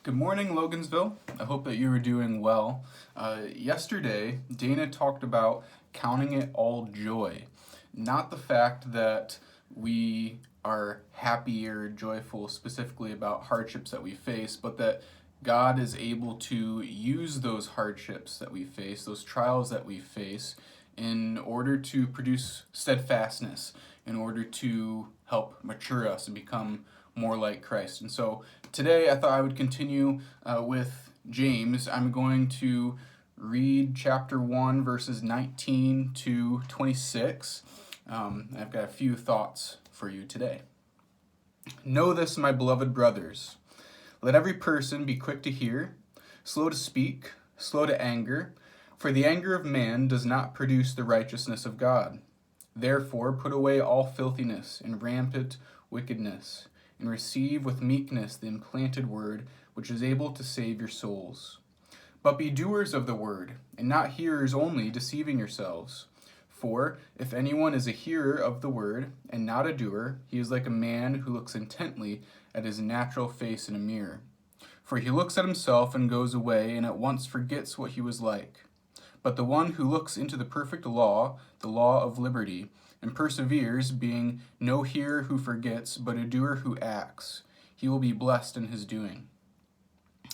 Good morning, Logansville. I hope that you are doing well. Yesterday, Dana talked about counting it all joy. Not the fact that we are happy or joyful specifically about hardships that we face, but that God is able to use those hardships that we face, those trials that we face, in order to produce steadfastness, in order to help mature us and become more like Christ. And so today I thought I would continue with James. I'm going to read chapter 1, verses 19 to 26. I've got a few thoughts for you today. Know this, my beloved brothers. Let every person be quick to hear, slow to speak, slow to anger, for the anger of man does not produce the righteousness of God. Therefore, put away all filthiness and rampant wickedness, and receive with meekness the implanted word, which is able to save your souls. But be doers of the word, and not hearers only, deceiving yourselves. For if anyone is a hearer of the word, and not a doer, he is like a man who looks intently at his natural face in a mirror. For he looks at himself and goes away, and at once forgets what he was like. But the one who looks into the perfect law, the law of liberty, and perseveres, being no hearer who forgets, but a doer who acts, he will be blessed in his doing.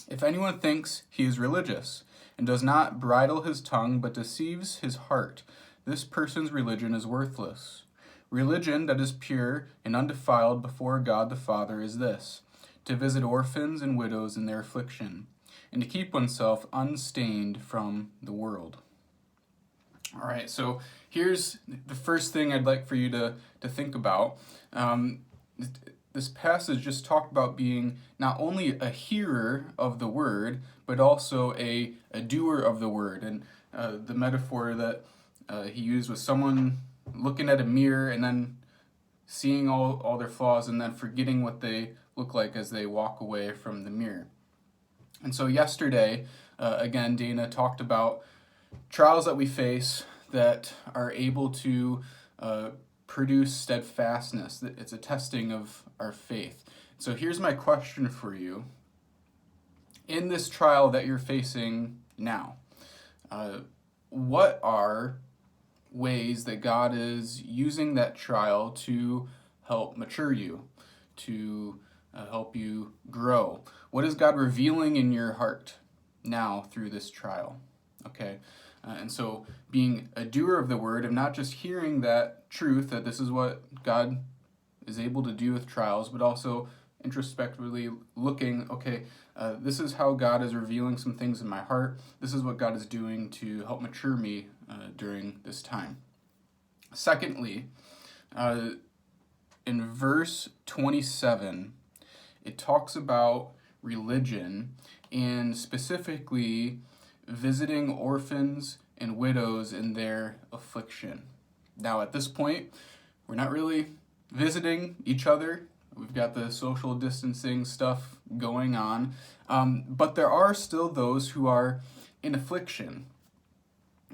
If anyone thinks he is religious, and does not bridle his tongue, but deceives his heart, this person's religion is worthless. Religion that is pure and undefiled before God the Father is this, to visit orphans and widows in their affliction, and to keep oneself unstained from the world. All right, so here's the first thing I'd like for you to think about. This passage just talked about being not only a hearer of the word, but also a doer of the word. And the metaphor that he used was someone looking at a mirror and then seeing all their flaws and then forgetting what they look like as they walk away from the mirror. And so yesterday, again, Dana talked about trials that we face that are able to produce steadfastness. It's a testing of our faith. So here's my question for you. In this trial that you're facing now, what are ways that God is using that trial to help mature you, to help you grow? What is God revealing in your heart now through this trial? Okay, and so being a doer of the word and not just hearing that truth that this is what God is able to do with trials, but also introspectively looking, okay, this is how God is revealing some things in my heart. This is what God is doing to help mature me during this time. Secondly, in verse 27, it talks about religion and specifically visiting orphans and widows in their affliction. Now, at this point, we're not really visiting each other. We've got the social distancing stuff going on, but there are still those who are in affliction.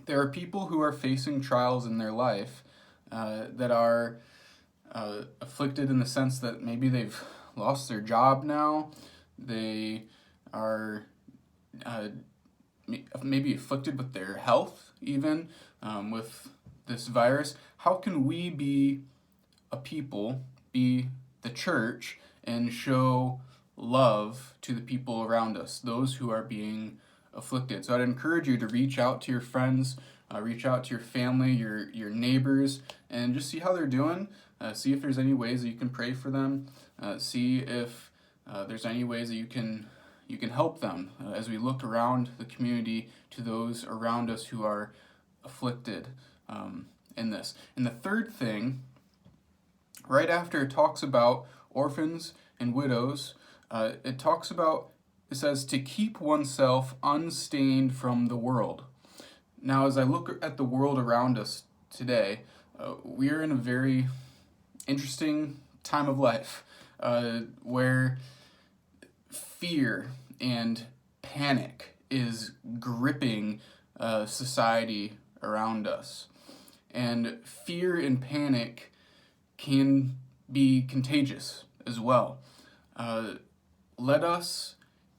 There are people who are facing trials in their life that are afflicted in the sense that maybe they've lost their job now. They are maybe afflicted with their health, even with this virus. How can we be a people, be the church, and show love to the people around us, those who are being afflicted? So I'd encourage you to reach out to your friends, reach out to your family, your neighbors, and just see how they're doing. See if there's any ways that you can pray for them. See if there's any ways that you can help them as we look around the community to those around us who are afflicted in this. And the third thing, right after it talks about orphans and widows, it says to keep oneself unstained from the world. Now, as I look at the world around us today, we are in a very interesting time of life where fear and panic is gripping society around us. And fear and panic can be contagious as well. Let us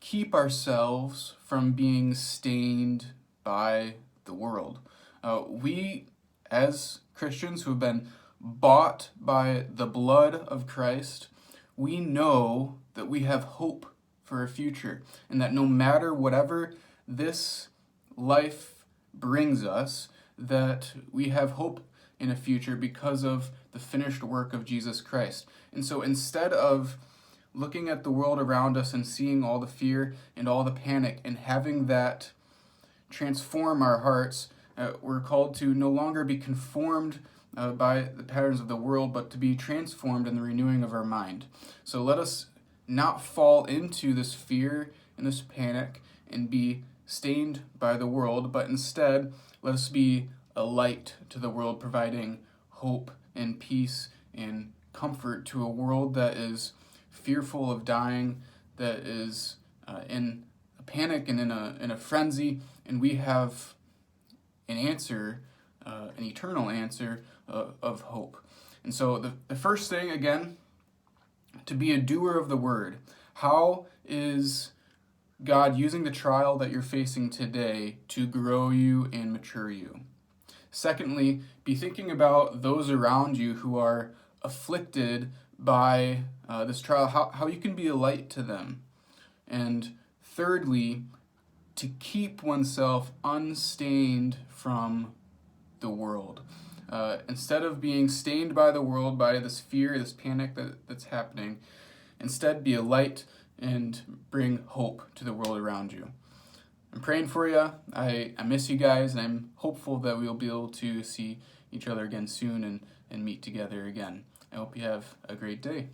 keep ourselves from being stained by the world. We, as Christians who have been bought by the blood of Christ, we know that we have hope for a future, and that no matter whatever this life brings us, that we have hope in a future because of the finished work of Jesus Christ. And so instead of looking at the world around us and seeing all the fear and all the panic and having that transform our hearts, we're called to no longer be conformed by the patterns of the world, but to be transformed in the renewing of our mind. So let us not fall into this fear and this panic and be stained by the world, but instead let us be a light to the world, providing hope and peace and comfort to a world that is fearful of dying, that is in a panic and in a frenzy, and we have an answer, an eternal answer of hope. And so the first thing, again, to be a doer of the word. How is God using the trial that you're facing today to grow you and mature you? Secondly, be thinking about those around you who are afflicted by this trial, how you can be a light to them. And thirdly, to keep oneself unstained from the world. Instead of being stained by the world, by this fear, this panic that's happening, instead be a light and bring hope to the world around you. I'm praying for you. I miss you guys, and I'm hopeful that we'll be able to see each other again soon and meet together again. I hope you have a great day.